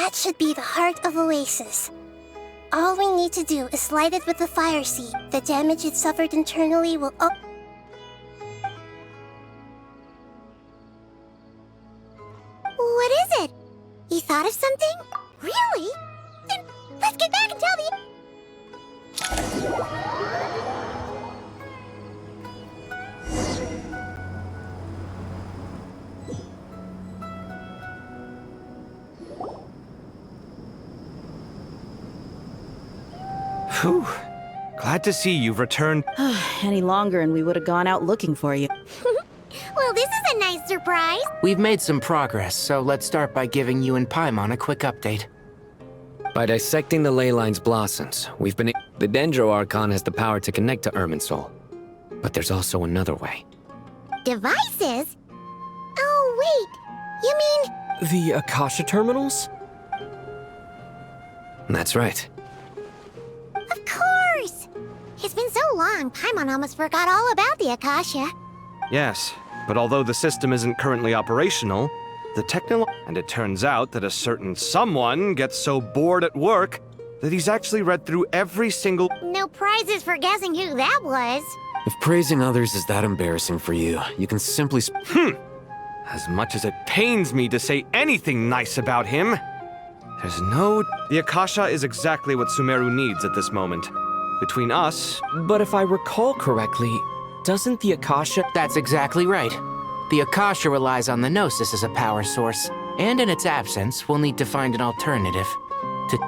That should be the heart of Oasis. All we need to do is light it with the fire seed. The damage it suffered internally will What is it? You thought of something? Really? Then let's get back and tell the... Phew. Glad to see you've returned. Any longer and we would have gone out looking for you. Well, this is a nice surprise. We've made some progress, so let's start by giving you and Paimon a quick update. By dissecting the ley line's blossoms, we've been... The Dendro Archon has the power to connect to Irminsul. But there's also another way. Devices? Oh, wait. You mean... The Akasha terminals? That's right. Of course! It's been so long, Paimon almost forgot all about the Akasha. Yes, but although the system isn't currently operational, and it turns out that a certain someone gets so bored at work that he's actually read through every single... No prizes for guessing who that was. If praising others is that embarrassing for you, you can simply... As much as it pains me to say anything nice about him, there's no... The Akasha is exactly what Sumeru needs at this moment. Between us... But if I recall correctly, doesn't the Akasha... That's exactly right. The Akasha relies on the Gnosis as a power source, and in its absence, we'll need to find an alternative.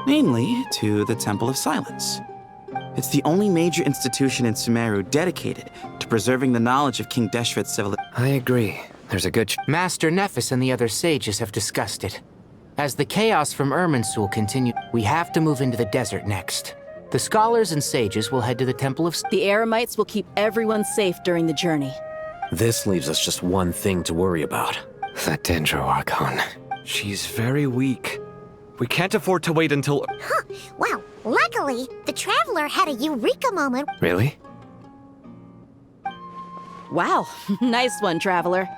Mainly to the Temple of Silence. It's the only major institution in Sumeru dedicated to preserving the knowledge of King Deshret's civilization. I agree. There's a good... Master Nephis and the other sages have discussed it. As the chaos from Irminsul continues, we have to move into the desert next. The scholars and sages will head to the Temple of... The Eremites will keep everyone safe during the journey. This leaves us just one thing to worry about. That Dendro Archon. She's very weak. We can't afford to wait until... Huh. Well, luckily, the Traveler had a eureka moment. Really? Wow, nice one, Traveler.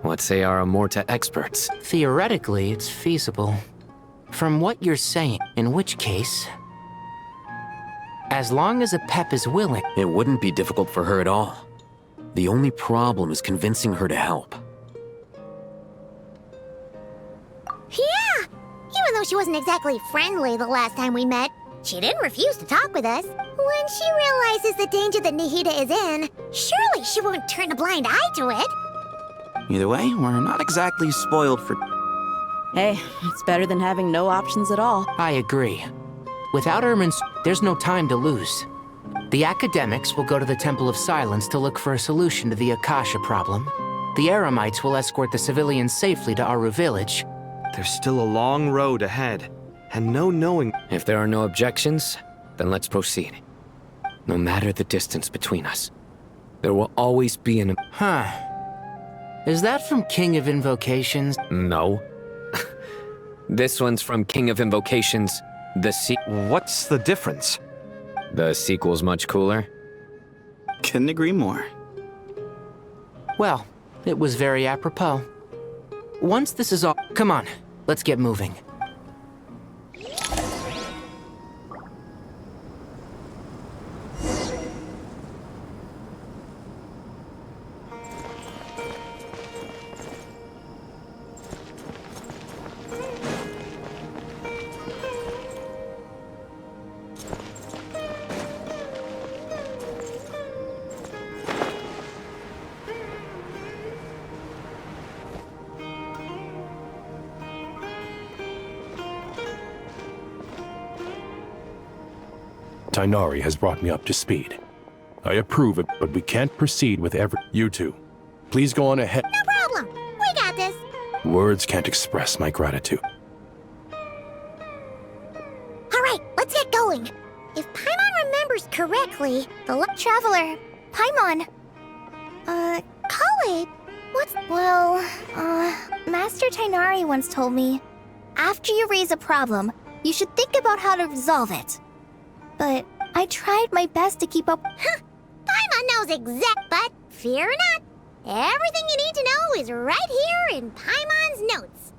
What say our Amorta experts? Theoretically, it's feasible. From what you're saying, in which case... As long as Apep is willing... It wouldn't be difficult for her at all. The only problem is convincing her to help. Yeah! Even though she wasn't exactly friendly the last time we met, she didn't refuse to talk with us. When she realizes the danger that Nahida is in, surely she won't turn a blind eye to it. Either way, we're not exactly spoiled for... Hey, it's better than having no options at all. I agree. Without Irminsul, there's no time to lose. The academics will go to the Temple of Silence to look for a solution to the Akasha problem. The Eremites will escort the civilians safely to Aru village. There's still a long road ahead, and no knowing... If there are no objections, then let's proceed. No matter the distance between us, there will always be an... Huh. Is that from King of Invocations? No. This one's from King of Invocations, What's the difference? The sequel's much cooler. Couldn't agree more. Well, it was very apropos. Once this is all... Come on, let's get moving. Tighnari has brought me up to speed. I approve it, but we can't proceed with You two, please go on ahead. No problem. We got this. Words can't express my gratitude. All right, let's get going. If Paimon remembers correctly, the Traveler... Paimon... Kale, what's... Well, Master Tighnari once told me, after you raise a problem, you should think about how to resolve it. But I tried my best to keep up... Huh. Paimon knows but fear not. Everything you need to know is right here in Paimon's notes.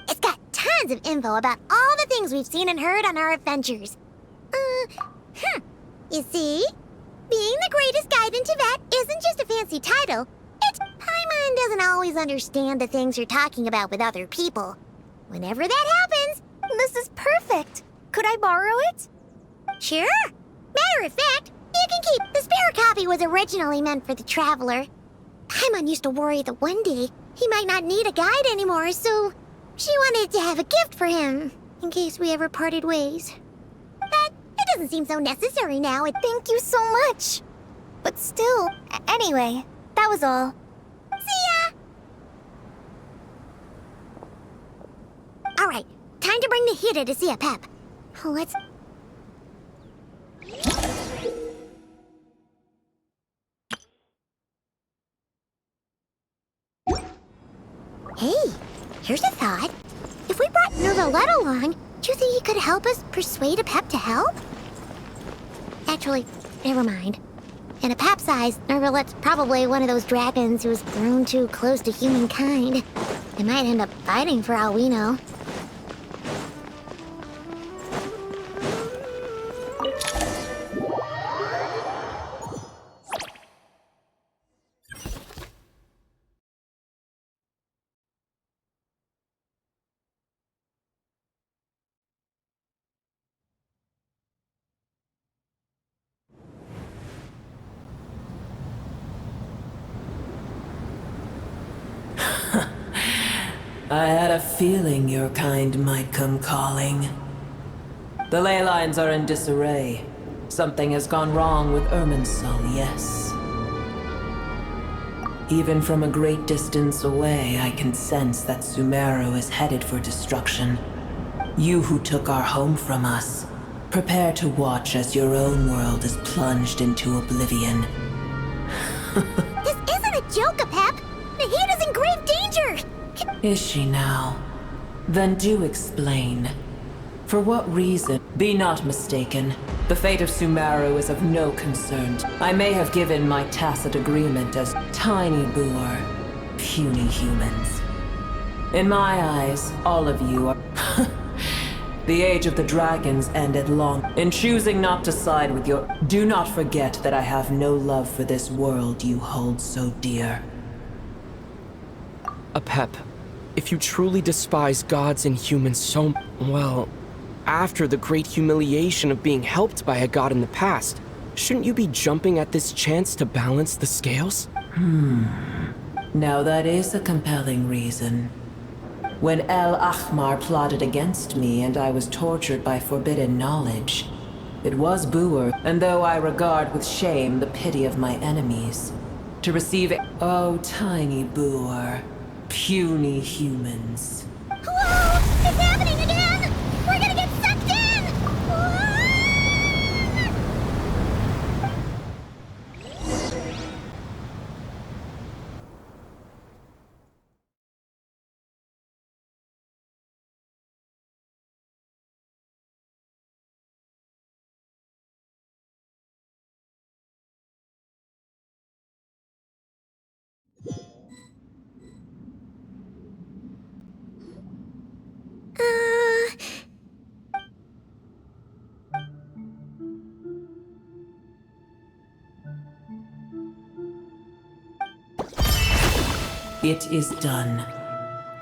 It's got tons of info about all the things we've seen and heard on our adventures. You see? Being the greatest guide in Tibet isn't just a fancy title. It's Paimon doesn't always understand the things you're talking about with other people. Whenever that happens... This is perfect. Could I borrow it? Sure. Matter of fact, you can keep... The spare copy was originally meant for the traveler. Paimon used to worry that one day he might not need a guide anymore, so she wanted to have a gift for him, in case we ever parted ways. But it doesn't seem so necessary now. Thank you so much. But still, anyway, that was all. See ya! Alright, time to bring Nahida to see a pep. Let's... Hey, here's a thought. If we brought Nervalette along, do you think he could help us persuade a pep to help? Actually, never mind. In a pep size, Nervalette's probably one of those dragons who's grown too close to humankind. They might end up fighting for all we know. I had a feeling your kind might come calling. The ley lines are in disarray. Something has gone wrong with Irminsul, yes. Even from a great distance away, I can sense that Sumeru is headed for destruction. You who took our home from us, prepare to watch as your own world is plunged into oblivion. This isn't a joke, Apep! Nahida's in grave danger! Is she now? Then do explain. For what reason? Be not mistaken. The fate of Sumeru is of no concern. I may have given my tacit agreement as tiny boor, puny humans. In my eyes, all of you are... The age of the dragons ended long. In choosing not to side with your... Do not forget that I have no love for this world you hold so dear. Apep, if you truly despise gods and humans so... well... after the great humiliation of being helped by a god in the past, shouldn't you be jumping at this chance to balance the scales? Now that is a compelling reason. When El Ahmar plotted against me and I was tortured by forbidden knowledge, it was Boor, and though I regard with shame the pity of my enemies, to receive oh, tiny Boor, puny humans. Whoa! It's happening again! We're gonna get sucked in! It is done.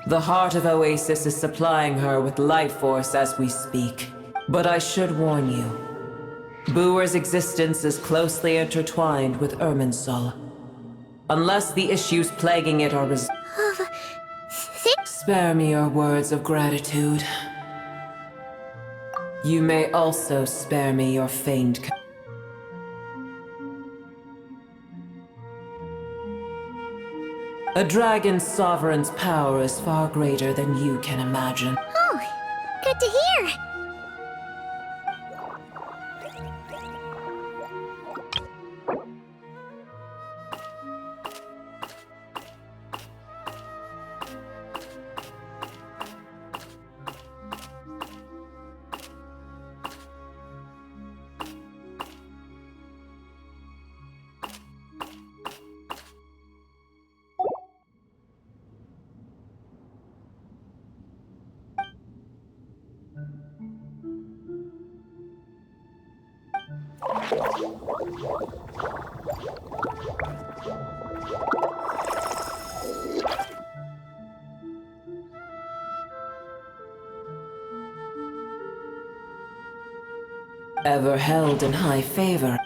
The heart of Oasis is supplying her with life force as we speak. But I should warn you. Boor's existence is closely intertwined with Irminsul. Unless the issues plaguing it are Spare me your words of gratitude. You may also spare me your feigned A dragon's sovereign's power is far greater than you can imagine. Oh, good to hear! ever held in high favor.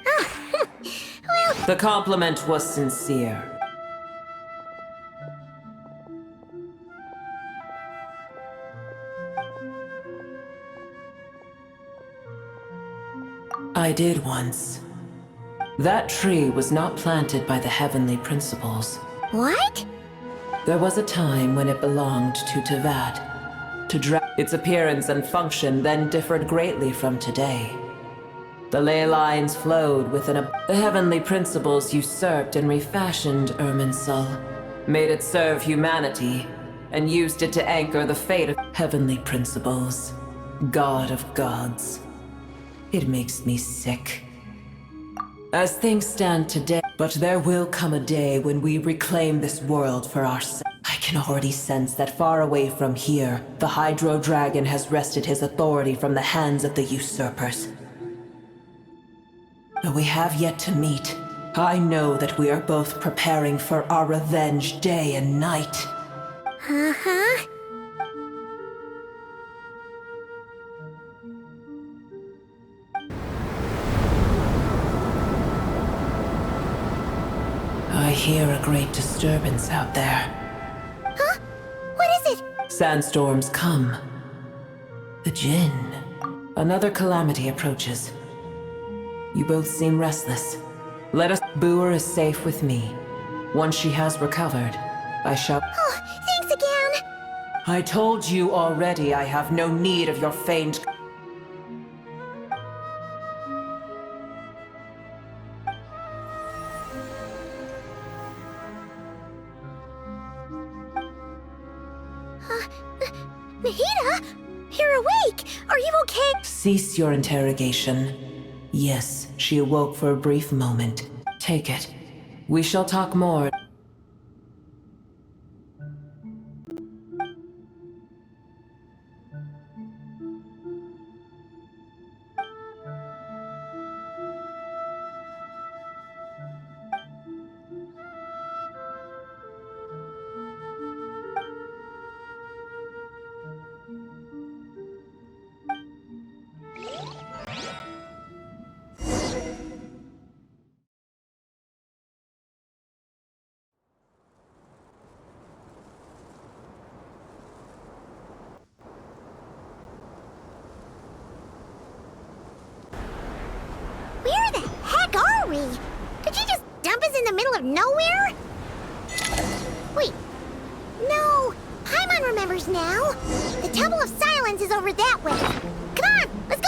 The compliment was sincere. I did once. That tree was not planted by the heavenly principles. What? There was a time when it belonged to Tavad. Its appearance and function then differed greatly from today. The ley lines flowed within the heavenly principles usurped and refashioned Irminsul, made it serve humanity, and used it to anchor the fate of heavenly principles. God of gods. It makes me sick. As things stand today, but there will come a day when we reclaim this world for ourselves. I can already sense that far away from here, the Hydro Dragon has wrested his authority from the hands of the usurpers. Though we have yet to meet, I know that we are both preparing for our revenge day and night. Uh-huh. I hear a great disturbance out there. Huh? What is it? Sandstorms come. The Jinn. Another calamity approaches. You both seem restless. Let us... Boer is safe with me. Once she has recovered, I shall... Oh, thanks again! I told you already I have no need of your feigned... Nahida? You're awake! Are you okay? Cease your interrogation. Yes, she awoke for a brief moment. Take it. We shall talk more. Where the heck are we? Did you just dump us in the middle of nowhere? Wait. No. Paimon remembers now. The Temple of Silence is over that way. Come on, let's go.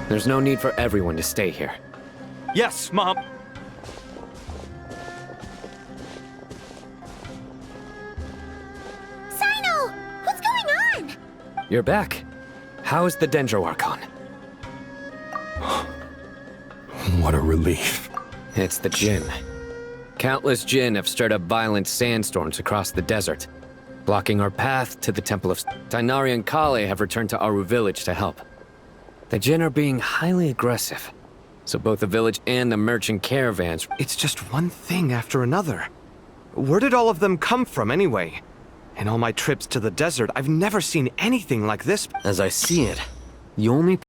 There's no need for everyone to stay here. Yes, Mom. Sino! What's going on? You're back. How is the Dendro Archon? What a relief. It's the Jinn. Countless Jinn have stirred up violent sandstorms across the desert, blocking our path to the Temple of... Tainari and Kale have returned to Aru village to help. The Jinn are being highly aggressive, so both the village and the merchant caravans... It's just one thing after another. Where did all of them come from anyway? In all my trips to the desert, I've never seen anything like this. As I see it, the only